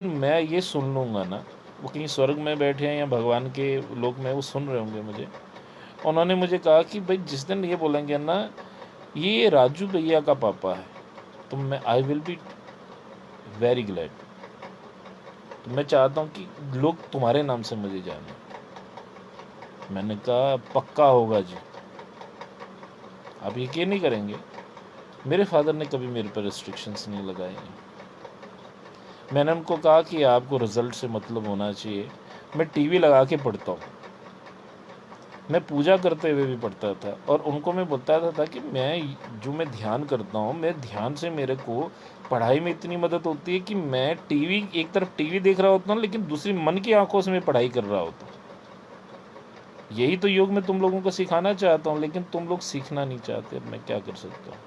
मैं ये सुन लूँगा ना, वो कहीं स्वर्ग में बैठे हैं या भगवान के लोक में वो सुन रहे होंगे मुझे। उन्होंने मुझे कहा कि भाई जिस दिन ये बोलेंगे ना, ये राजू भैया का पापा है, तो मैं I will be very glad. तो मैं चाहता हूँ कि लोग तुम्हारे नाम से मुझे जाने। मैंने कहा पक्का होगा जी। आप यकीन नहीं करेंगे, मेरे फादर ने कभी मेरे पर रिस्ट्रिक्शंस नहीं लगाए हैं। मैंने उनको कहा कि आपको रिज़ल्ट से मतलब होना चाहिए। मैं टीवी लगा के पढ़ता हूँ, मैं पूजा करते हुए भी पढ़ता था, और उनको मैं बताता था कि मैं ध्यान करता हूँ, मैं ध्यान से मेरे को पढ़ाई में इतनी मदद होती है कि मैं टीवी एक तरफ टीवी देख रहा होता हूँ, लेकिन दूसरी मन की आंखों से मैं पढ़ाई कर रहा होता हूँ। यही तो योग मैं तुम लोगों को सिखाना चाहता हूँ, लेकिन तुम लोग सीखना नहीं चाहते। अब मैं क्या कर सकता हूँ।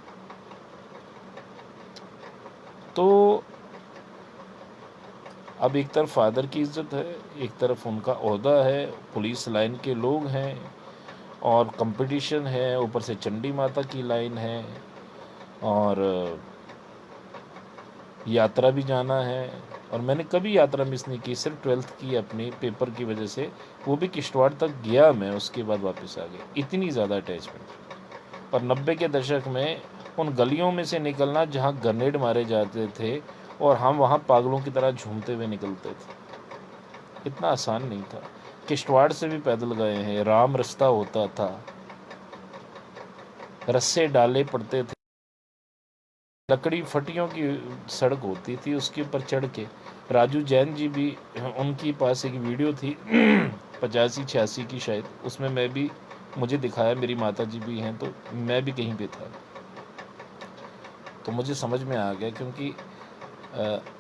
तो अब एक तरफ फादर की इज्जत है, एक तरफ उनका ओहदा है, पुलिस लाइन के लोग हैं, और कंपटीशन है, ऊपर से चंडी माता की लाइन है, और यात्रा भी जाना है। और मैंने कभी यात्रा मिस नहीं की, सिर्फ 12th की अपनी पेपर की वजह से, वो भी किश्तवाड़ तक गया मैं, उसके बाद वापस आ गया। इतनी ज़्यादा अटैचमेंट। और 90 के दशक में उन गलियों में से निकलना जहाँ ग्रेनेड मारे जाते थे, और हम वहाँ पागलों की तरह झूमते हुए निकलते थे, इतना आसान नहीं था। किश्तवाड़ से भी पैदल गए हैं, राम रास्ता होता था, रस्से डाले पड़ते थे, लकड़ी फटियों की सड़क होती थी, उसके ऊपर चढ़ के। राजू जैन जी भी, उनकी पास एक वीडियो थी 85-86 की शायद, उसमें मैं भी, मुझे दिखाया, मेरी माता जी भी हैं, तो मैं भी कहीं पे था। तो मुझे समझ में आ गया, क्योंकि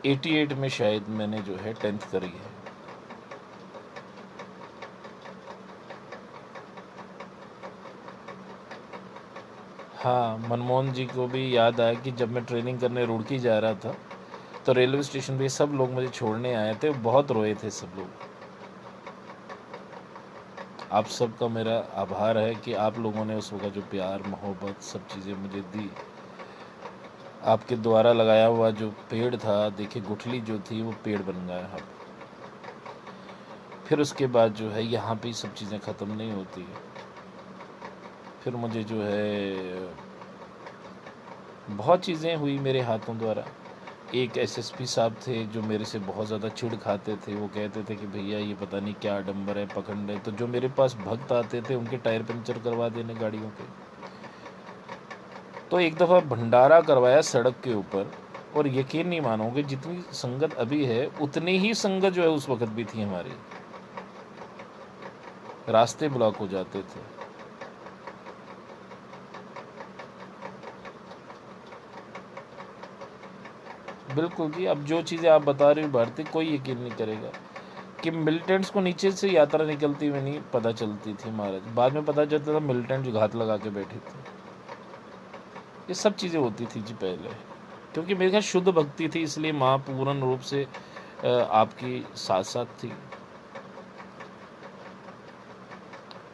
88 में शायद मैंने जो है 10th करी है। हाँ, मनमोहन जी को भी याद आया कि जब मैं ट्रेनिंग करने रुड़की जा रहा था, तो रेलवे स्टेशन पे सब लोग मुझे छोड़ने आए थे, बहुत रोए थे सब लोग। आप सबका मेरा आभार है कि आप लोगों ने उस वक्त जो प्यार मोहब्बत सब चीज़ें मुझे दी। आपके द्वारा लगाया हुआ जो पेड़ था, देखिए गुठली जो थी वो पेड़ बन गया है। फिर उसके बाद जो है यहाँ पे सब चीज़ें ख़त्म नहीं होती है। फिर मुझे जो है बहुत चीज़ें हुई मेरे हाथों द्वारा। एक एसएसपी साहब थे जो मेरे से बहुत ज़्यादा चिढ़ खाते थे। वो कहते थे कि भैया ये पता नहीं क्या आडंबर है, पखंड है। तो जो मेरे पास भक्त आते थे उनके टायर पंचर करवा देने गाड़ियों के। तो एक दफ़ा भंडारा करवाया सड़क के ऊपर, और यकीन नहीं मानोगे, जितनी संगत अभी है उतनी ही संगत जो है उस वक्त भी थी हमारी। रास्ते ब्लॉक हो जाते थे। बिल्कुल जी, अब जो चीज़ें आप बता रहे हो भारती, कोई यकीन नहीं करेगा कि मिलिटेंट्स को नीचे से यात्रा निकलती हुई नहीं पता चलती थी महाराज। बाद में पता चलता था मिलिटेंट जो घात लगा के बैठे थे। ये सब चीज़ें होती थी जी पहले, क्योंकि मेरे ख्याल शुद्ध भक्ति थी, इसलिए माँ पूर्ण रूप से आपकी साथ साथ थी।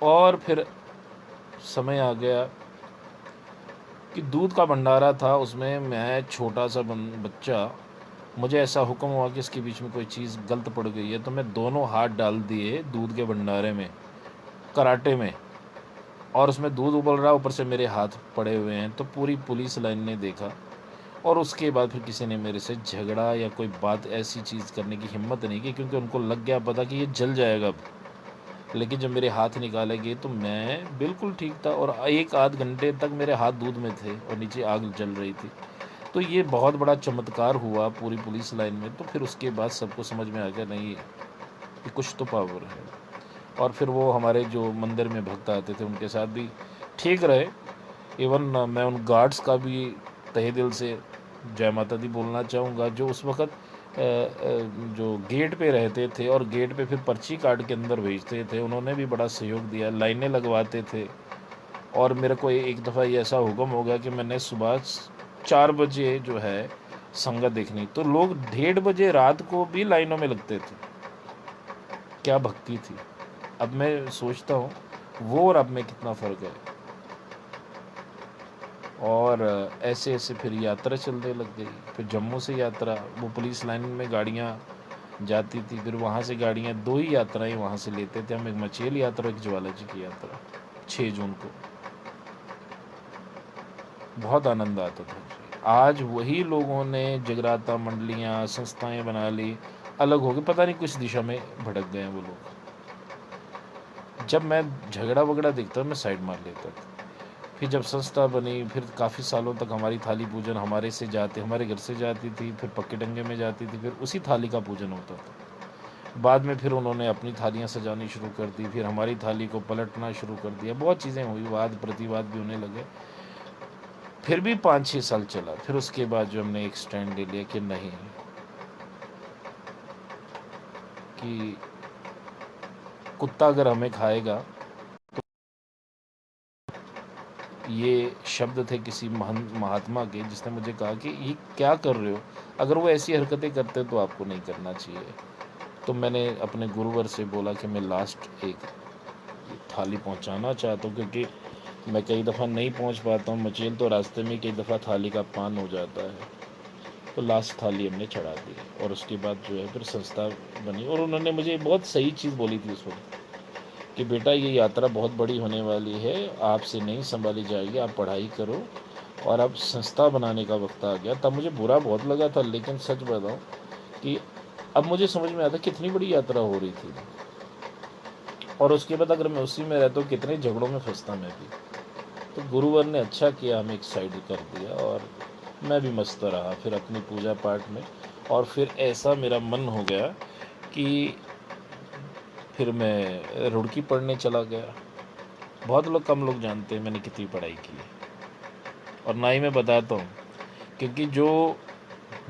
और फिर समय आ गया कि दूध का भंडारा था, उसमें मैं छोटा सा बच्चा, मुझे ऐसा हुक्म हुआ कि इसके बीच में कोई चीज़ गलत पड़ गई है, तो मैं दोनों हाथ डाल दिए दूध के भंडारे में, कराटे में, और उसमें दूध उबल रहा, ऊपर से मेरे हाथ पड़े हुए हैं। तो पूरी पुलिस लाइन ने देखा, और उसके बाद फिर किसी ने मेरे से झगड़ा या कोई बात ऐसी चीज़ करने की हिम्मत नहीं की, क्योंकि उनको लग गया पता कि ये जल जाएगा अब। लेकिन जब मेरे हाथ निकाले गए तो मैं बिल्कुल ठीक था, और एक आध घंटे तक मेरे हाथ दूध में थे और नीचे आग जल रही थी। तो ये बहुत बड़ा चमत्कार हुआ पूरी पुलिस लाइन में। तो फिर उसके बाद सबको समझ में आ गया, नहीं ये कुछ तो पावर है। और फिर वो हमारे जो मंदिर में भक्त आते थे उनके साथ भी ठीक रहे। इवन मैं उन गार्ड्स का भी तहे दिल से जय माता दी बोलना चाहूँगा, जो उस वक़्त जो गेट पे रहते थे और गेट पे फिर पर्ची काट के अंदर भेजते थे, उन्होंने भी बड़ा सहयोग दिया, लाइनें लगवाते थे। और मेरे को एक दफ़ा ये ऐसा हुक्म हो गया कि मैंने सुबह 4 बजे जो है संगत देखनी, तो लोग 1:30 बजे रात को भी लाइनों में लगते थे। क्या भक्ति थी। अब मैं सोचता हूँ वो और अब में कितना फ़र्क है। और ऐसे ऐसे फिर यात्रा चलने लग गई। फिर जम्मू से यात्रा, वो पुलिस लाइन में गाड़ियाँ जाती थी। फिर वहाँ से गाड़ियाँ 2 ही यात्राएं वहाँ से लेते थे हम, एक मचेल यात्रा, एक ज्वाला जी की यात्रा 6 जून को। बहुत आनंद आता था। आज वही लोगों ने जगराता मंडलियाँ संस्थाएं बना ली, अलग हो गए, पता नहीं किस दिशा में भटक गए हैं वो लोग। जब मैं झगड़ा वगड़ा देखता मैं साइड मार लेता था। फिर जब संस्था बनी, फिर काफ़ी सालों तक हमारी थाली पूजन हमारे घर से जाती थी, फिर पक्के डंगे में जाती थी, फिर उसी थाली का पूजन होता था। बाद में फिर उन्होंने अपनी थालियाँ सजानी शुरू कर दी, फिर हमारी थाली को पलटना शुरू कर दिया, बहुत चीज़ें हुई, वाद प्रतिवाद भी होने लगे। फिर भी 5-6 साल चला। फिर उसके बाद जो हमने एक स्टैंड ले लिया कि नहीं, कि कुत्ता अगर हमें खाएगा, ये शब्द थे किसी महात्मा के, जिसने मुझे कहा कि ये क्या कर रहे हो, अगर वो ऐसी हरकतें करते तो आपको नहीं करना चाहिए। तो मैंने अपने गुरुवर से बोला कि मैं लास्ट एक थाली पहुंचाना चाहता हूं, क्योंकि मैं कई दफ़ा नहीं पहुंच पाता हूं मचेल, तो रास्ते में कई दफ़ा थाली का पान हो जाता है। तो लास्ट थाली हमने चढ़ा दी और उसके बाद जो है फिर संस्था बनी। और उन्होंने मुझे बहुत सही चीज़ बोली थी उस वक्त कि बेटा ये यात्रा बहुत बड़ी होने वाली है, आपसे नहीं संभाली जाएगी, आप पढ़ाई करो। और अब संस्था बनाने का वक्त आ गया। तब मुझे बुरा बहुत लगा था, लेकिन सच बताऊं कि अब मुझे समझ में आता कितनी बड़ी यात्रा हो रही थी। और उसके बाद अगर मैं उसी में रहता हूँ, कितने झगड़ों में फंसता मैं भी। तो गुरुवर ने अच्छा किया, हमें एक साइड कर दिया और मैं भी मस्त रहा फिर अपनी पूजा पाठ में। और फिर ऐसा मेरा मन हो गया कि फिर मैं रुड़की पढ़ने चला गया। बहुत लोग, कम लोग जानते हैं मैंने कितनी पढ़ाई की है, और ना ही मैं बताता हूँ, क्योंकि जो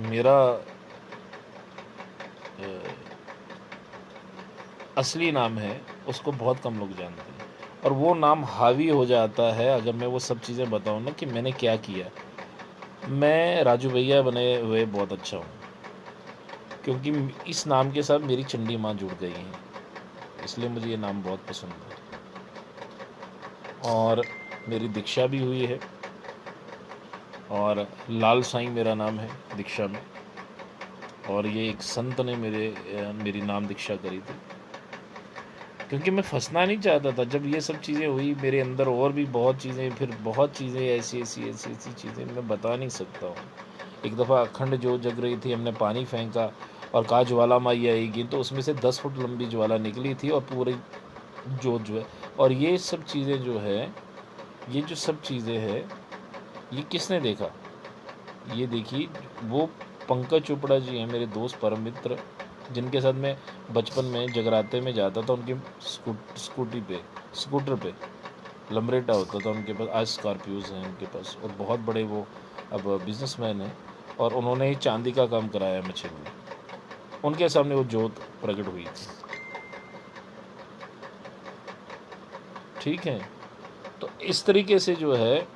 मेरा असली नाम है उसको बहुत कम लोग जानते हैं, और वो नाम हावी हो जाता है अगर मैं वो सब चीज़ें बताऊँ ना कि मैंने क्या किया। मैं राजू भैया बने हुए बहुत अच्छा हूँ, क्योंकि इस नाम के साथ मेरी चंडी माँ जुड़ गई हैं, इसलिए मुझे ये नाम बहुत पसंद है। और मेरी दीक्षा भी हुई है, और लाल साईं मेरा नाम है दीक्षा में, और ये एक संत ने मेरी नाम दीक्षा करी थी, क्योंकि मैं फंसना नहीं चाहता था। जब ये सब चीज़ें हुई मेरे अंदर, और भी बहुत चीज़ें, फिर बहुत चीज़ें ऐसी चीज़ें मैं बता नहीं सकता हूँ। एक दफ़ा अखंड जोत जग रही थी, हमने पानी फेंका और कहा ज्वाला माई आएगी, तो उसमें से 10 फुट लंबी ज्वाला निकली थी और पूरी जोत जो है। और ये सब चीज़ें जो है, ये जो सब चीज़ें हैं, ये किसने देखा? ये देखी वो पंकज चोपड़ा जी हैं, मेरे दोस्त परम मित्र, जिनके साथ मैं बचपन में जगराते में जाता था। उनकी स्कूटर पे लमरेटा होता था उनके पास, आज स्कॉर्पियोज हैं उनके पास, और बहुत बड़े वो अब बिजनेसमैन हैं, और उन्होंने ही चांदी का काम कराया मछली में। उनके सामने वो जोत प्रकट हुई थी। ठीक है, तो इस तरीके से जो है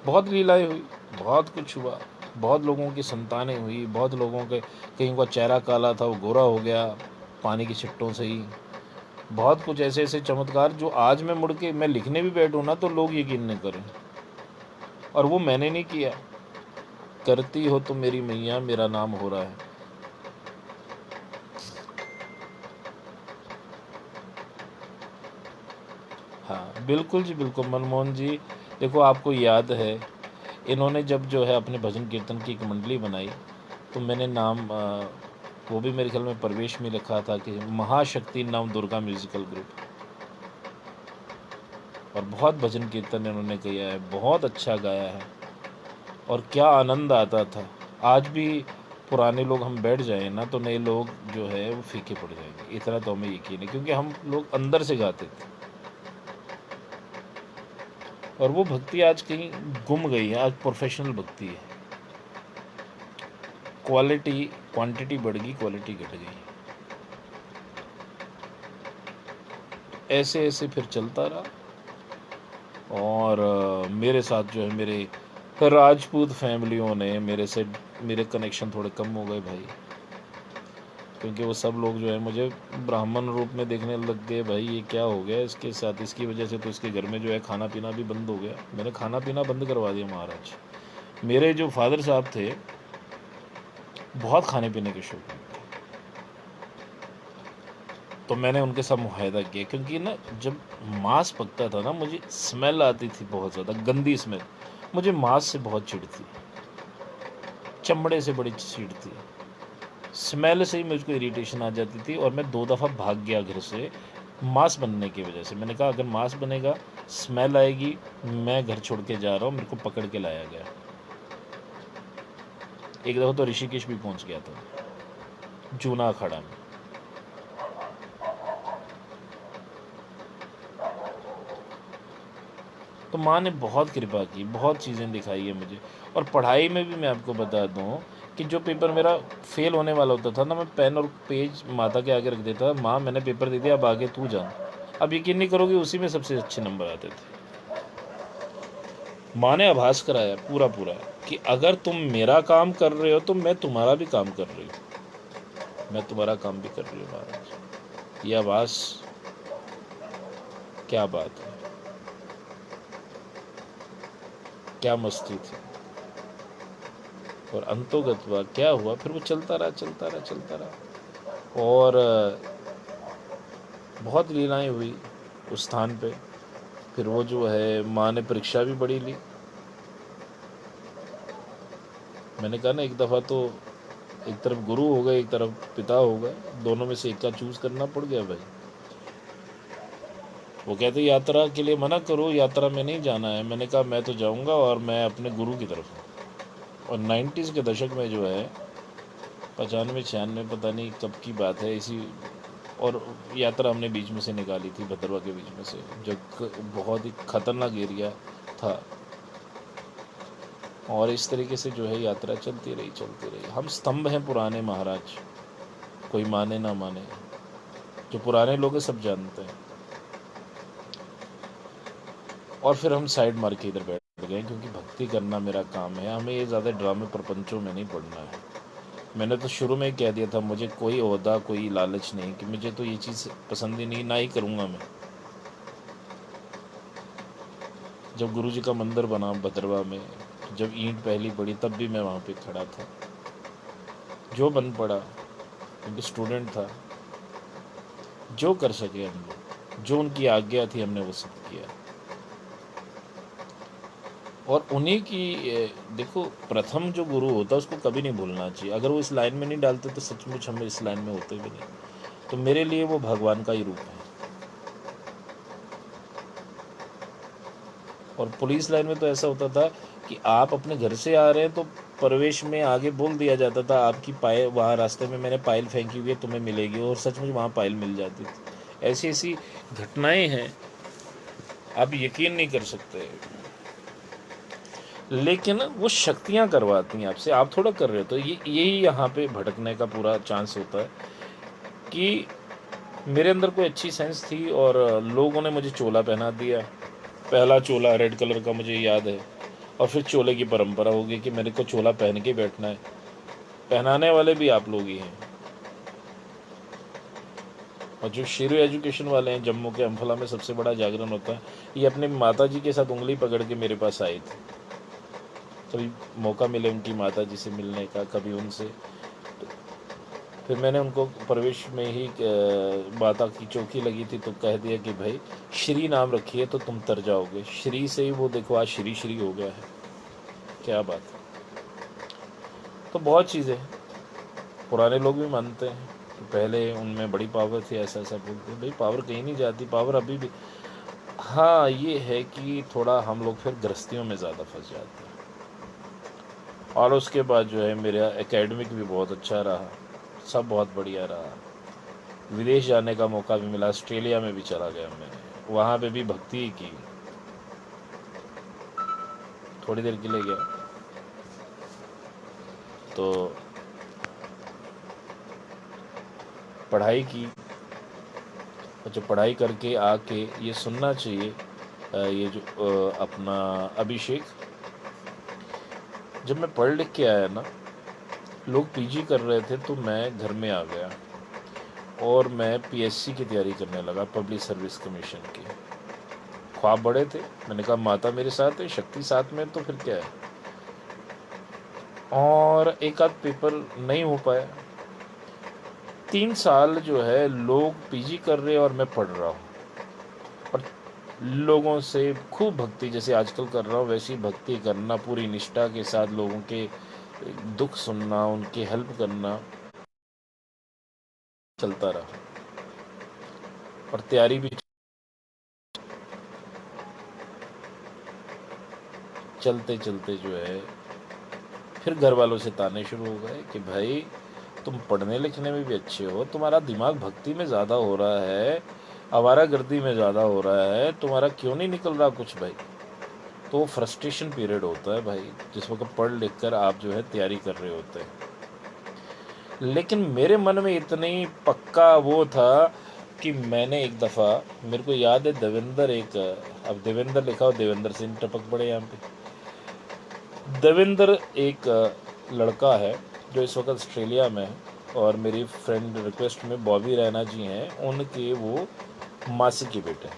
बहुत लीलाएँ हुई, बहुत कुछ हुआ, बहुत लोगों की संतानें हुई, बहुत लोगों के, कहीं का चेहरा काला था वो गोरा हो गया पानी की छिट्टों से ही। बहुत कुछ ऐसे ऐसे चमत्कार जो आज मैं मुड़ के मैं लिखने भी बैठूँ ना तो लोग यकीन नहीं करें, और वो मैंने नहीं किया। करती हो तो मेरी मैया, मेरा नाम हो रहा है। हाँ बिल्कुल जी, बिल्कुल मनमोहन जी। देखो आपको याद है, इन्होंने जब जो है अपने भजन कीर्तन की एक मंडली बनाई, तो मैंने नाम वो भी मेरे ख्याल में प्रवेश में लिखा था कि महाशक्ति नव दुर्गा म्यूज़िकल ग्रुप। और बहुत भजन कीर्तन इन्होंने किया है, बहुत अच्छा गाया है, और क्या आनंद आता था। आज भी पुराने लोग हम बैठ जाएं ना तो नए लोग जो है वो फीके पड़ जाएंगे, इतना तो हमें यकीन है, क्योंकि हम लोग अंदर से गाते थे। और वो भक्ति आज कहीं गुम गई है, आज प्रोफेशनल भक्ति है। क्वालिटी, क्वांटिटी बढ़ गई, क्वालिटी घट गई। ऐसे ऐसे फिर चलता रहा। और मेरे साथ जो है मेरे राजपूत फैमिलियों ने मेरे कनेक्शन थोड़े कम हो गए भाई, क्योंकि वो सब लोग जो है मुझे ब्राह्मण रूप में देखने लग गए। भाई ये क्या हो गया इसके साथ, इसकी वजह से तो इसके घर में जो है खाना पीना भी बंद हो गया। मैंने खाना पीना बंद करवा दिया महाराज। मेरे जो फादर साहब थे बहुत खाने पीने के शौकीन। तो मैंने उनके साथ मुआहदा किया, क्योंकि ना जब मांस पकता था ना, मुझे स्मेल आती थी बहुत ज़्यादा गंदी स्मेल। मुझे मांस से बहुत चिढ़ थी, चमड़े से बड़ी चिढ़ थी, स्मेल से ही मुझको इरिटेशन आ जाती थी। और मैं 2 दफ़ा भाग गया घर से मांस बनने की वजह से। मैंने कहा अगर मांस बनेगा, स्मेल आएगी, मैं घर छोड़ के जा रहा हूँ। मेरे को पकड़ के लाया गया। एक दफ़ा तो ऋषिकेश भी पहुँच गया था, जूना अखाड़ा में। तो माँ ने बहुत कृपा की, बहुत चीज़ें दिखाई है मुझे। और पढ़ाई में भी मैं आपको बता दूँ कि जो पेपर मेरा फेल होने वाला होता था ना, मैं पेन और पेज माता के आगे रख देता, माँ मैंने पेपर दे दिया, अब आगे तू जा। अब यकीन नहीं करोगे, उसी में सबसे अच्छे नंबर आते थे। माँ ने आभास कराया पूरा पूरा कि अगर तुम मेरा काम कर रहे हो तो मैं तुम्हारा भी काम कर रही हूँ, मैं तुम्हारा काम भी कर रही हूँ महाराज। ये आभास, क्या बात है, क्या मस्ती थी। और अंतोगत्वा क्या हुआ, फिर वो चलता रहा चलता रहा चलता रहा। और बहुत लीलाएं हुई उस स्थान पे। फिर वो जो है, माँ ने परीक्षा भी बड़ी ली। मैंने कहा ना, एक दफ़ा तो एक तरफ गुरु हो गए, एक तरफ पिता हो गए, दोनों में से एक का चूज़ करना पड़ गया भाई। वो कहते यात्रा के लिए मना करो, यात्रा में नहीं जाना है। मैंने कहा मैं तो जाऊंगा, और मैं अपने गुरु की तरफ हूँ। और 90s के दशक में जो है, 95-96, पता नहीं कब की बात है इसी। और यात्रा हमने बीच में से निकाली थी, भद्रवा के बीच में से, जो बहुत ही खतरनाक एरिया था। और इस तरीके से जो है यात्रा चलती रही चलती रही। हम स्तंभ हैं पुराने महाराज, कोई माने ना माने, जो पुराने लोग हैं सब जानते हैं। और फिर हम साइड मार के इधर बैठ गए, क्योंकि भक्ति करना मेरा काम है, हमें ये ज़्यादा ड्रामे प्रपंचों में नहीं पड़ना है। मैंने तो शुरू में ही कह दिया था, मुझे कोई ओहदा कोई लालच नहीं, कि मुझे तो ये चीज़ पसंद ही नहीं, ना ही करूँगा मैं। जब गुरु जी का मंदिर बना भद्रवा में, जब ईंट पहली पड़ी, तब भी मैं वहाँ पे खड़ा था। जो बन पड़ा, क्योंकि स्टूडेंट था, जो कर सके हम लोग, जो उनकी आज्ञा थी, हमने वो सब किया। और उन्हीं की देखो, प्रथम जो गुरु होता है उसको कभी नहीं भूलना चाहिए। अगर वो इस लाइन में नहीं डालते तो सचमुच हम इस लाइन में होते भी नहीं। तो मेरे लिए वो भगवान का ही रूप है। और पुलिस लाइन में तो ऐसा होता था कि आप अपने घर से आ रहे हैं तो प्रवेश में आगे बोल दिया जाता था, आपकी पायल वहाँ रास्ते में मैंने पायल फेंकी हुई है, तुम्हें मिलेगी। और सचमुच वहाँ पायल मिल जाती थी। ऐसी ऐसी घटनाएं हैं, आप यकीन नहीं कर सकते। लेकिन वो शक्तियाँ करवाती हैं आपसे, आप थोड़ा कर रहे हो। तो यही यहाँ पे भटकने का पूरा चांस होता है कि मेरे अंदर कोई अच्छी सेंस थी, और लोगों ने मुझे चोला पहना दिया। पहला चोला रेड कलर का मुझे याद है। और फिर चोले की परंपरा होगी कि मेरे को चोला पहन के बैठना है। पहनाने वाले भी आप लोग ही हैं। और जो शेरू एजुकेशन वाले हैं, जम्मू के अम्फला में सबसे बड़ा जागरण होता है, ये अपने माता जी के साथ उंगली पकड़ के मेरे पास आए थे। कभी मौका मिले उनकी माता जी से मिलने का, कभी उनसे, तो फिर मैंने उनको प्रवेश में ही माता की चौकी लगी थी तो कह दिया कि भाई श्री नाम रखिए तो तुम तर जाओगे। श्री से ही वो देखो आज श्री श्री हो गया है। क्या बात है। तो बहुत चीज़ें पुराने लोग भी मानते हैं कि पहले उनमें बड़ी पावर थी, ऐसा ऐसा बोलते हैं। भाई पावर कहीं नहीं जाती, पावर अभी भी। हाँ ये है कि थोड़ा हम लोग फिर गृहस्थियों में ज़्यादा फंस जाते हैं। और उसके बाद जो है, मेरा एकेडमिक भी बहुत अच्छा रहा, सब बहुत बढ़िया रहा। विदेश जाने का मौका भी मिला, ऑस्ट्रेलिया में भी चला गया मैं, वहाँ पे भी भक्ति की। थोड़ी देर के लिए गया तो पढ़ाई की। और जो पढ़ाई करके आके ये सुनना चाहिए, ये जो अपना अभिषेक, जब मैं पढ़ लिख के आया ना, लोग पीजी कर रहे थे तो मैं घर में आ गया और मैं पीएससी की तैयारी करने लगा, पब्लिक सर्विस कमीशन की। ख्वाब बड़े थे। मैंने कहा माता मेरे साथ है, शक्ति साथ में, तो फिर क्या है। और एक आध पेपर नहीं हो पाया। 3 साल जो है लोग पीजी कर रहे हैं और मैं पढ़ रहा हूँ, और लोगों से खूब भक्ति, जैसे आजकल कर रहा हूँ वैसी भक्ति करना, पूरी निष्ठा के साथ लोगों के दुख सुनना, उनकी हेल्प करना चलता रहा। और तैयारी भी चलते चलते जो है फिर घर वालों से ताने शुरू हो गए कि भाई तुम पढ़ने लिखने में भी अच्छे हो, तुम्हारा दिमाग भक्ति में ज़्यादा हो रहा है, आवारागर्दी में ज़्यादा हो रहा है, तुम्हारा क्यों नहीं निकल रहा कुछ भाई। तो वो फ्रस्ट्रेशन पीरियड होता है भाई, जिस वक्त पढ़ लिख कर आप जो है तैयारी कर रहे होते हैं। लेकिन मेरे मन में इतनी पक्का वो था कि मैंने एक दफ़ा, मेरे को याद है देवेंद्र, एक, अब देवेंद्र लिखा हो, देवेंद्र सिंह टपक पड़े यहाँ पे। देवेंद्र एक लड़का है जो इस वक्त ऑस्ट्रेलिया में है, और मेरी फ्रेंड रिक्वेस्ट में बॉबी रैना जी हैं, उनके वो मासी के बेटे हैं।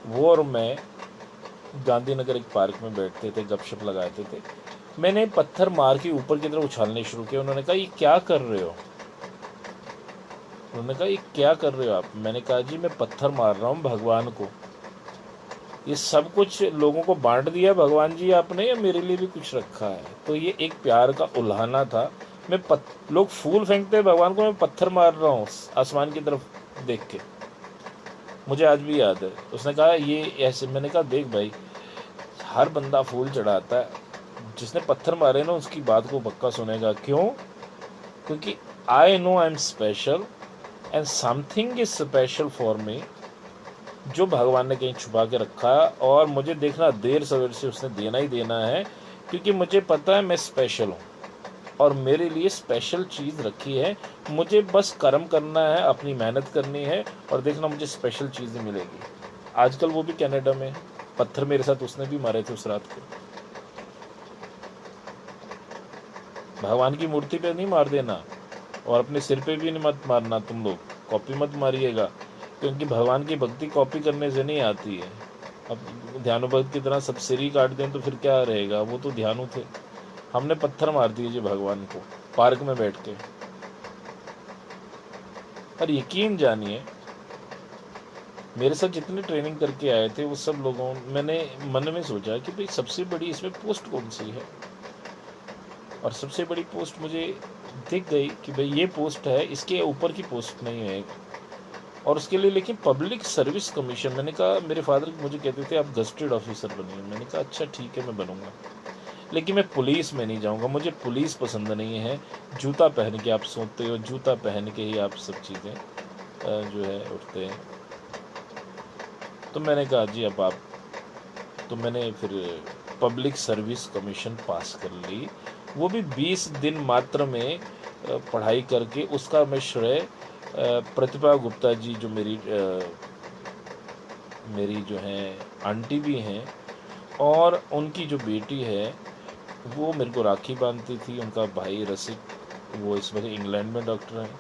वो और मैं गांधीनगर एक पार्क में बैठते थे, गपशप लगाते थे। मैंने पत्थर मार के ऊपर की तरफ उछालने शुरू किया। उन्होंने कहा ये क्या कर रहे हो? उन्होंने कहा ये क्या कर रहे हो आप? मैंने कहा जी मैं पत्थर मार रहा हूँ भगवान को। ये सब कुछ लोगों को बांट दिया भगवान जी आपने, या मेरे लिए भी कुछ रखा है? तो ये एक प्यार का उल्हाना था। लोग फूल फेंकते हैं भगवान को, मैं पत्थर मार रहा हूँ आसमान की तरफ देख के। मुझे आज भी याद है। उसने कहा ये ऐसे। मैंने कहा देख भाई, हर बंदा फूल चढ़ाता है, जिसने पत्थर मारे ना उसकी बात को पक्का सुनेगा। क्यों? क्योंकि I know I am special and something is special for me, जो भगवान ने कहीं छुपा के रखा है, और मुझे देखना देर सवेर से उसने देना ही देना है, क्योंकि मुझे पता है मैं स्पेशल हूँ और मेरे लिए स्पेशल चीज़ रखी है। मुझे बस कर्म करना है, अपनी मेहनत करनी है, और देखना मुझे स्पेशल चीज़ें मिलेगी। आजकल वो भी कनाडा में। पत्थर मेरे साथ उसने भी मारे थे उस रात को। भगवान की मूर्ति पे नहीं मार देना, और अपने सिर पे भी नहीं मत मारना। तुम लोग कॉपी मत मारिएगा, क्योंकि भगवान की भक्ति कॉपी करने से नहीं आती है। अब ध्यानुभक्त की तरह सब सिर ही काट दें तो फिर क्या रहेगा? वो तो ध्यानु थे। हमने पत्थर मार दिए जी भगवान को पार्क में बैठ के। और यकीन जानिए, मेरे साथ जितने ट्रेनिंग करके आए थे वो सब लोगों, मैंने मन में सोचा कि भाई सबसे बड़ी इसमें पोस्ट कौन सी है, और सबसे बड़ी पोस्ट मुझे दिख गई कि भाई ये पोस्ट है, इसके ऊपर की पोस्ट नहीं है। और उसके लिए लेकिन पब्लिक सर्विस कमीशन। मैंने कहा, मेरे फादर मुझे कहते थे आप गजटेड ऑफिसर बनिए। मैंने कहा अच्छा ठीक है मैं बनूंगा, लेकिन मैं पुलिस में नहीं जाऊंगा, मुझे पुलिस पसंद नहीं है। जूता पहन के आप सोते हो, जूता पहन के ही आप सब चीज़ें जो है उठते हैं। तो मैंने कहा जी अब आप, तो मैंने फिर पब्लिक सर्विस कमीशन पास कर ली, वो भी 20 दिन मात्र में पढ़ाई करके। उसका मैं श्रेय प्रतिभा गुप्ता जी, जो मेरी जो हैं आंटी भी हैं, और उनकी जो बेटी है वो मेरे को राखी बांधती थी। उनका भाई रसिक, वो इस वक्त इंग्लैंड में डॉक्टर हैं।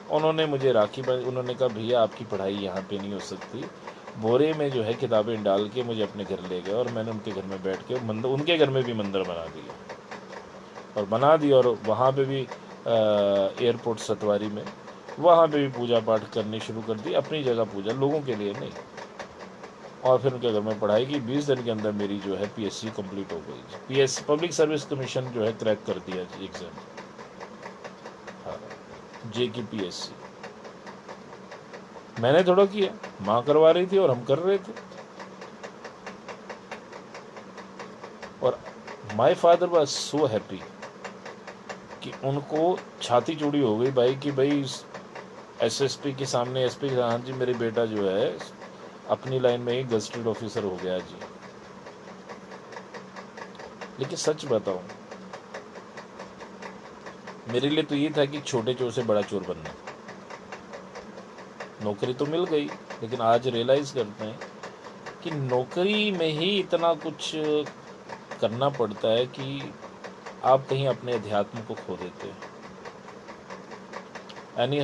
उन्होंने मुझे राखी बांधी। उन्होंने कहा भैया आपकी पढ़ाई यहाँ पे नहीं हो सकती। बोरे में जो है किताबें डाल के मुझे अपने घर ले गए, और मैंने उनके घर में बैठ के मंदिर, उनके घर में भी मंदिर बना दिया, और बना दिया। और वहाँ पे भी एयरपोर्ट सतवारी में, वहाँ पे भी पूजा पाठ करनी शुरू कर दी। अपनी जगह पूजा, लोगों के लिए नहीं। और फिर उनके घर में पढ़ाई की। 20 दिन के अंदर मेरी जो है पीएससी कंप्लीट हो गई। पीएस पब्लिक सर्विस कमीशन जो है क्रैक कर दिया जी एग्ज़ाम। हाँ, जे की पीएससी मैंने थोड़ा किया, माँ करवा रही थी और हम कर रहे थे। और my father was so happy कि उनको छाती चूड़ी हो गई भाई, कि भाई एसएसपी के सामने, एसपी के, हाँ जी मेरे बेटा जो है अपनी लाइन में ही गजटेड ऑफिसर हो गया जी। लेकिन सच बताऊं, मेरे लिए तो ये था कि छोटे चोर से बड़ा चोर बनना। नौकरी तो मिल गई, लेकिन आज रियलाइज़ करते हैं कि नौकरी में ही इतना कुछ करना पड़ता है कि आप कहीं अपने अध्यात्म को खो देते हैं। यानी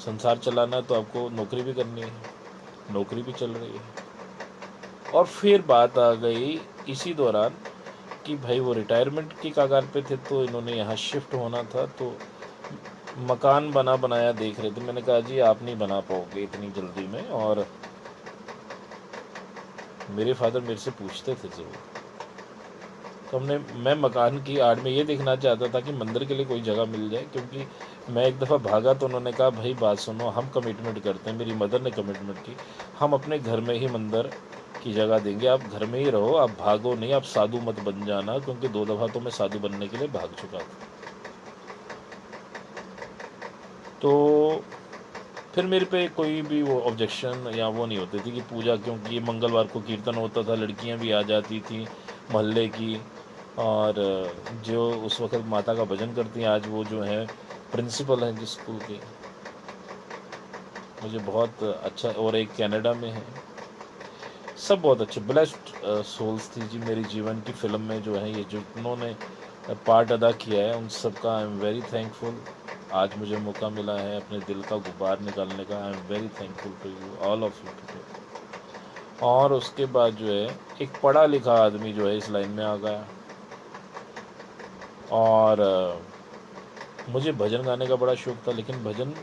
संसार चलाना है तो आपको नौकरी भी करनी है, नौकरी भी चल रही है। और फिर बात आ गई इसी दौरान कि भाई वो रिटायरमेंट की कगार पे थे, तो इन्होंने यहाँ शिफ्ट होना था, तो मकान बनाया देख रहे थे। मैंने कहा जी आप नहीं बना पाओगे इतनी जल्दी में। और मेरे फादर मेरे से पूछते थे ज़रूर, तो मैं मकान की आड़ में ये देखना चाहता था कि मंदिर के लिए कोई जगह मिल जाए, क्योंकि मैं एक दफ़ा भागा तो उन्होंने कहा भाई बात सुनो, हम कमिटमेंट करते हैं, मेरी मदर ने कमिटमेंट की, हम अपने घर में ही मंदिर की जगह देंगे, आप घर में ही रहो, आप भागो नहीं, आप साधु मत बन जाना, क्योंकि 2 दफ़ा तो मैं साधु बनने के लिए भाग चुका था। तो फिर मेरे पे कोई भी वो ऑब्जेक्शन या वो नहीं होती थी कि पूजा, क्योंकि ये मंगलवार को कीर्तन होता था, लड़कियां भी आ जाती थी मोहल्ले की, और जो उस वक्त माता का भजन करती हैं, आज वो जो है प्रिंसिपल हैं जिस स्कूल के, मुझे बहुत अच्छा, और एक कनाडा में है, सब बहुत अच्छे ब्लेस्ड सोल्स थी जी मेरी जीवन की फिल्म में जो है, ये जो उन्होंने पार्ट अदा किया है, उन सब का आई एम वेरी थैंकफुल। आज मुझे मौका मिला है अपने दिल का गुबार निकालने का, I am very thankful to you all of you today. और उसके बाद जो है एक पढ़ा लिखा आदमी जो है इस लाइन में आ गया, और मुझे भजन गाने का बड़ा शौक था, लेकिन भजन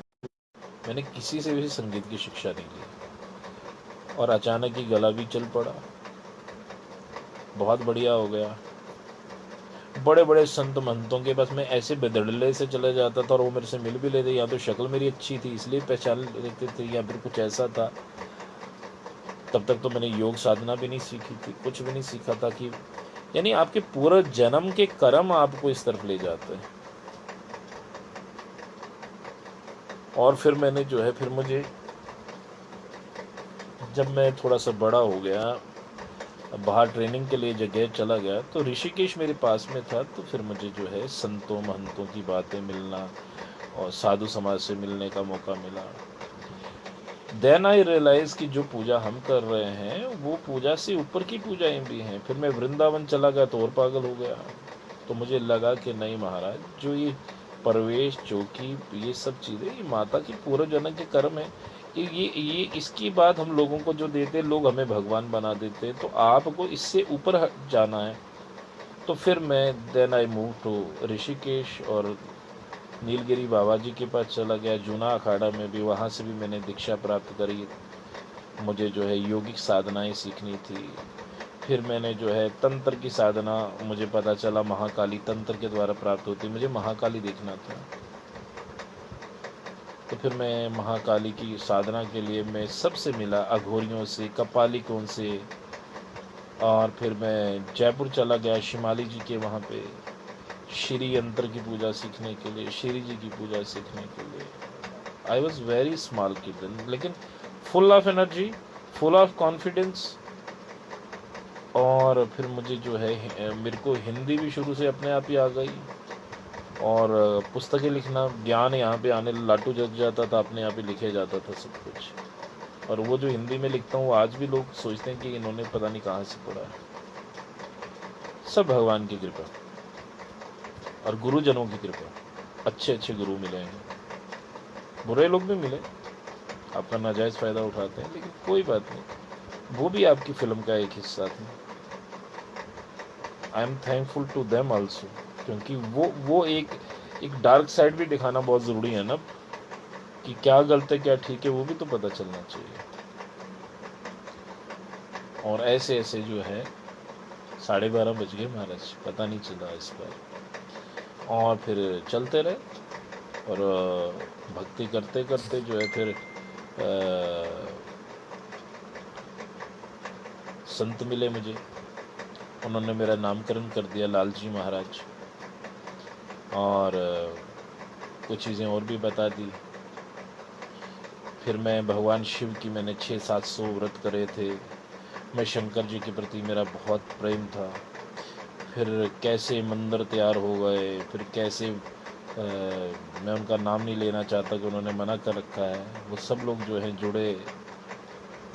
मैंने किसी से भी संगीत की शिक्षा नहीं ली, और अचानक ही गला भी चल पड़ा, बहुत बढ़िया हो गया। बड़े बड़े संत महंतों के पास मैं ऐसे बेदड़ले से चले जाता था, और वो मेरे से मिल भी लेते, या तो शक्ल मेरी अच्छी थी इसलिए पहचान लेते थे, या फिर कुछ ऐसा था। तब तक तो मैंने योग साधना भी नहीं सीखी थी, कुछ भी नहीं सीखा था, कि यानी आपके पूरा जन्म के कर्म आपको इस तरफ ले जाते हैं। और फिर मैंने जो है, फिर मुझे जब मैं थोड़ा सा बड़ा हो गया, बाहर ट्रेनिंग के लिए जगह चला गया, तो ऋषिकेश मेरे पास में था, तो फिर मुझे जो है संतों महंतों की बातें मिलना और साधु समाज से मिलने का मौका मिला। देन आई रियलाइज कि जो पूजा हम कर रहे हैं वो पूजा से ऊपर की पूजाएं भी हैं। फिर मैं वृंदावन चला गया तो और पागल हो गया, तो मुझे लगा कि नहीं महाराज, जो ये परवेश चौकी ये सब चीज़ें, ये माता की पूर्व जन्म के कर्म है, ये इसकी बात हम लोगों को जो देते, लोग हमें भगवान बना देते, तो आपको इससे ऊपर जाना है। तो फिर मैं then I move to Rishikesh, और नीलगिरी बाबा जी के पास चला गया, जूना अखाड़ा में भी, वहाँ से भी मैंने दीक्षा प्राप्त करी। मुझे जो है योगिक साधनाएं सीखनी थी। फिर मैंने जो है तंत्र की साधना, मुझे पता चला महाकाली तंत्र के द्वारा प्राप्त होती, मुझे महाकाली देखना था। तो फिर मैं महाकाली की साधना के लिए मैं सबसे मिला, अघोरियों से, कपालिकों से। और फिर मैं जयपुर चला गया शिमाली जी के वहाँ पे, श्री यंत्र की पूजा सीखने के लिए, श्री जी की पूजा सीखने के लिए। I was very small kid, लेकिन full of energy, full of confidence. और फिर मुझे जो है, मेरे को हिंदी भी शुरू से अपने आप ही आ गई, और पुस्तकें लिखना, ज्ञान यहाँ पे आने लाटू जग जाता था, अपने आप ही लिखे जाता था सब कुछ। और वो जो हिंदी में लिखता हूँ आज भी लोग सोचते हैं कि इन्होंने पता नहीं कहाँ से पढ़ा है। सब भगवान की कृपा और गुरुजनों की कृपा। अच्छे अच्छे गुरु मिले हैं, बुरे लोग भी मिले, आपका नाजायज़ फ़ायदा उठाते हैं, लेकिन कोई बात नहीं, वो भी आपकी फिल्म का एक हिस्सा थे। I am thankful to them also, क्योंकि वो एक डार्क साइड भी दिखाना बहुत ज़रूरी है ना, कि क्या गलत है क्या ठीक है, वो भी तो पता चलना चाहिए। और ऐसे ऐसे जो है 12:30 बज गए महाराज, पता नहीं चला इस बार। और फिर चलते रहे, और भक्ति करते करते जो है फिर संत मिले मुझे, उन्होंने मेरा नामकरण कर दिया लालजी महाराज, और कुछ चीज़ें और भी बता दी। फिर मैं भगवान शिव की मैंने 600-700 व्रत करे थे, मैं शंकर जी के प्रति मेरा बहुत प्रेम था। फिर कैसे मंदिर तैयार हो गए, फिर कैसे मैं उनका नाम नहीं लेना चाहता कि उन्होंने मना कर रखा है, वो सब लोग जो हैं जुड़े,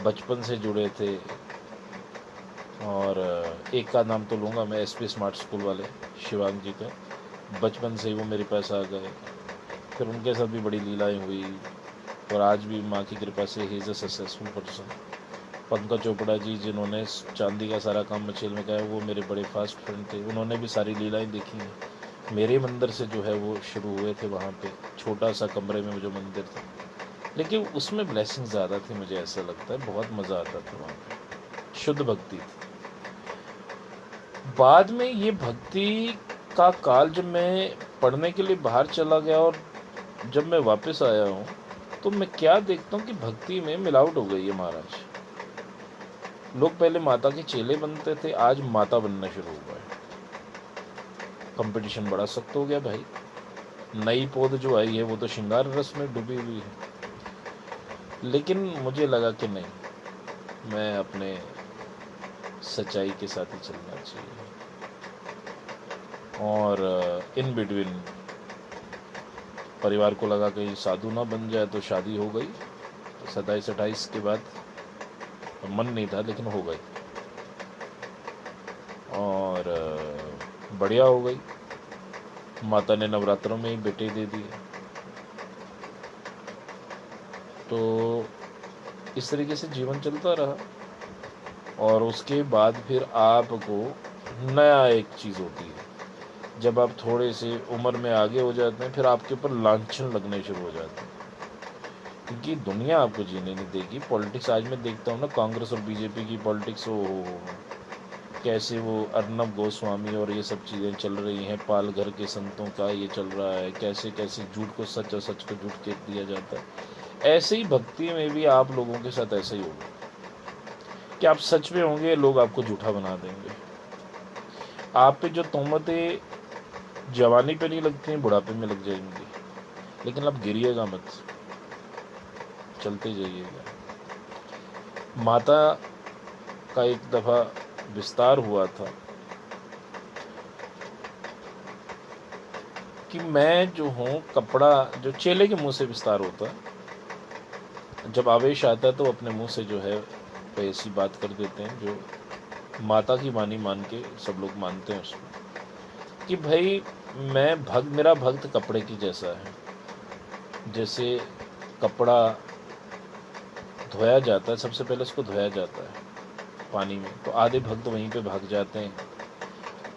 बचपन से जुड़े थे। और एक का नाम तो लूँगा मैं, एसपी स्मार्ट स्कूल वाले शिवांग जी का, बचपन से ही वो मेरे पास आ गए। फिर उनके साथ भी बड़ी लीलाएं हुई, और आज भी माँ की कृपा से ही is a successful person. Pankaj Chopra ji जिन्होंने चांदी का सारा काम मचेल में किया, वो मेरे बड़े फास्ट फ्रेंड थे, उन्होंने भी सारी लीलाएं देखी हैं। मेरे मंदिर से जो है वो शुरू हुए थे वहाँ पे, छोटा सा कमरे में जो मंदिर था, लेकिन उसमें ब्लेसिंग ज़्यादा थी, मुझे ऐसा लगता है, बहुत मज़ा आता था वहाँ पे, शुद्ध भक्ति थी। बाद में ये भक्ति का काल जब मैं पढ़ने के लिए बाहर चला गया और जब मैं वापस आया हूँ, तो मैं क्या देखता हूँ कि भक्ति में मिलावट हो गई है महाराज। लोग पहले माता के चेले बनते थे, आज माता बनना शुरू हुआ है। कंपटीशन बड़ा सख्त हो गया भाई। नई पौध जो आई है वो तो श्रृंगार रस में डूबी हुई है। लेकिन मुझे लगा कि नहीं, मैं अपने सच्चाई के साथ ही चलना चाहिए, और इन बिटवीन परिवार को लगा कहीं साधु ना बन जाए, तो शादी हो गई 27-28 के बाद। मन नहीं था लेकिन हो गई, और बढ़िया हो गई। माता ने नवरात्रों में ही बेटे दे दिए। तो इस तरीके से जीवन चलता रहा, और उसके बाद फिर आपको नया एक चीज़ होती है, जब आप थोड़े से उम्र में आगे हो जाते हैं, फिर आपके ऊपर लांछन लगने शुरू हो जाते हैं, क्योंकि दुनिया आपको जीने नहीं देगी। पॉलिटिक्स आज मैं देखता हूँ ना, कांग्रेस और बीजेपी की पॉलिटिक्स, हो कैसे वो अर्नब गोस्वामी और ये सब चीज़ें चल रही हैं, पाल घर के संतों का ये चल रहा है, कैसे कैसे झूठ को सच और सच को झूठ कह दिया जाता है। ऐसे ही भक्ति में भी आप लोगों के साथ ऐसा ही होगा कि आप सच में होंगे, लोग आपको झूठा बना देंगे। आप पे जो तोहमतें जवानी पे नहीं लगती हैं, बुढ़ापे में लग जाएंगी, लेकिन आप गिरिएगा मत, चलते जाइएगा। माता का एक दफ़ा विस्तार हुआ था कि मैं जो हूँ, कपड़ा जो चेले के मुंह से विस्तार होता है, जब आवेश आता है तो अपने मुंह से जो है वो ऐसी बात कर देते हैं जो माता की वाणी मान के सब लोग मानते हैं उसमें, कि भाई मेरा भक्त कपड़े की जैसा है। जैसे कपड़ा धोया जाता है, सबसे पहले उसको धोया जाता है पानी में, तो आधे भक्त वहीं पे भाग जाते हैं।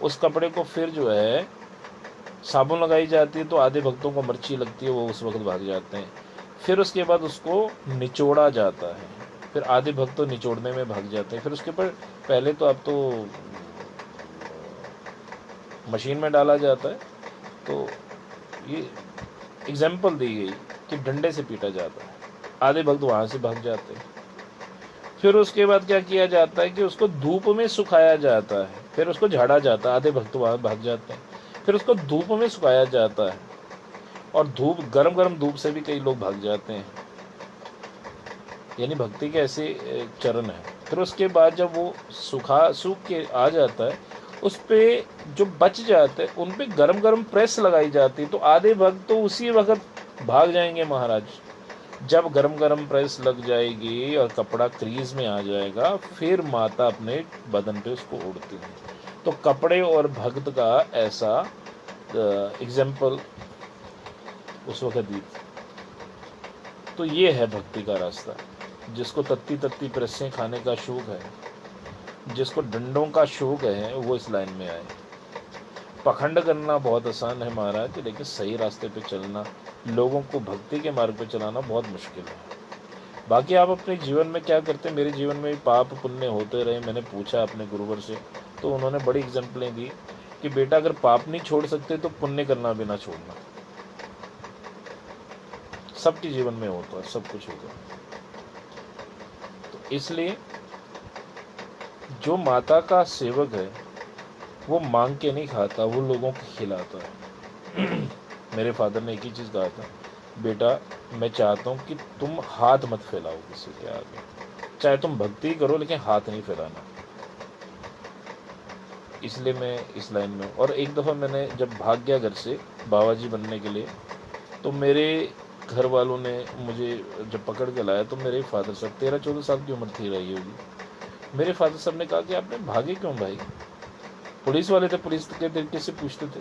उस कपड़े को फिर जो है साबुन लगाई जाती है, तो आधे भक्तों को मिर्ची लगती है, वो उस वक्त भाग जाते हैं। फिर उसके बाद उसको निचोड़ा जाता है, फिर आधे भक्त तो निचोड़ने में भाग जाते हैं। फिर उसके ऊपर पहले तो अब तो मशीन में डाला जाता है, तो ये एग्जाम्पल दी गई कि डंडे से पीटा जाता है, आधे भक्त वहाँ से भाग जाते हैं। फिर उसके बाद क्या किया जाता है कि उसको धूप में सुखाया जाता है, फिर उसको झाड़ा जाता है, आधे भक्त वहाँ भाग जाते हैं। फिर उसको धूप में सुखाया जाता है, और गरम गरम धूप से भी कई लोग भाग जाते हैं। यानी भक्ति के ऐसे चरण है। फिर उसके बाद जब वो सूख के आ जाता है, उस पे जो बच जाते हैं उन पे गरम गरम प्रेस लगाई जाती है, तो आधे भक्त तो उसी वक्त भाग जाएंगे महाराज। जब गरम गरम प्रेस लग जाएगी और कपड़ा क्रीज में आ जाएगा, फिर माता अपने बदन पे उसको ओढ़ती है। तो कपड़े और भक्त का ऐसा एग्जाम्पल उस वक्त दी। तो ये है भक्ति का रास्ता। जिसको तत्ती तत्ती प्रेसें खाने का शौक है, जिसको डंडों का शौक है, वो इस लाइन में आए। पखंड करना बहुत आसान है महाराज, लेकिन सही रास्ते पे चलना, लोगों को भक्ति के मार्ग पे चलाना बहुत मुश्किल है। बाकी आप अपने जीवन में क्या करते हैं? मेरे जीवन में पाप पुण्य होते रहे। मैंने पूछा अपने गुरुवर से, तो उन्होंने बड़ी एग्जाम्पलें दी कि बेटा अगर पाप नहीं छोड़ सकते तो पुण्य करना भी ना छोड़ना। सबके जीवन में होता है, सब कुछ होता है। तो इसलिए जो माता का सेवक है वो मांग के नहीं खाता, वो लोगों को खिलाता है। मेरे फादर ने एक ही चीज़ कहा था, बेटा मैं चाहता हूँ कि तुम हाथ मत फैलाओ किसी के आगे, चाहे तुम भक्ति करो लेकिन हाथ नहीं फैलाना। इसलिए मैं इस लाइन में हूँ। और एक दफ़ा मैंने जब भाग गया घर से बाबा जी बनने के लिए, तो मेरे घर वालों ने मुझे जब पकड़ के लाया, तो मेरे फादर साहब 13-14 साल की उम्र थी रही होगी, मेरे फादर साहब ने कहा कि आपने भागे क्यों भाई? पुलिस वाले थे, पुलिस के तरीके से पूछते थे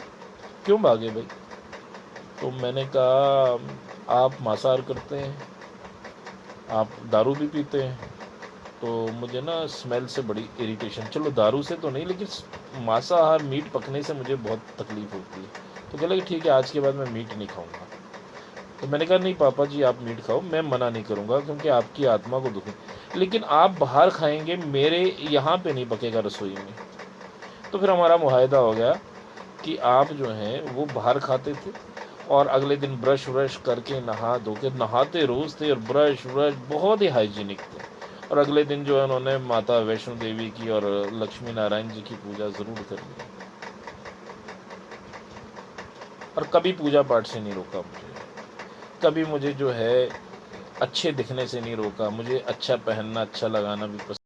क्यों भागे भाई? तो मैंने कहा आप मांसाहार करते हैं, आप दारू भी पीते हैं, तो मुझे ना स्मेल से बड़ी इरिटेशन, चलो दारू से तो नहीं, लेकिन मांसाहार मीट पकने से मुझे बहुत तकलीफ़ होती है। तो कह लगा कि ठीक है, आज के बाद मैं मीट नहीं खाऊँगा। तो मैंने कहा नहीं पापा जी, आप मीट खाओ, मैं मना नहीं करूँगा क्योंकि आपकी आत्मा को दुख है, लेकिन आप बाहर खाएँगे, मेरे यहाँ पे नहीं पकेगा रसोई में। तो फिर हमारा मुआहदा हो गया कि आप जो हैं वो बाहर खाते थे और अगले दिन ब्रश व्रश करके नहा धो के, नहाते रोज़ थे और ब्रश व्रश बहुत ही हाइजीनिक थे। और अगले दिन जो है उन्होंने माता वैष्णो देवी की और लक्ष्मी नारायण जी की पूजा ज़रूर करी, और कभी पूजा पाठ से नहीं रोका मुझे, कभी मुझे जो है अच्छे दिखने से नहीं रोका, मुझे अच्छा पहनना अच्छा लगाना भी पसंद।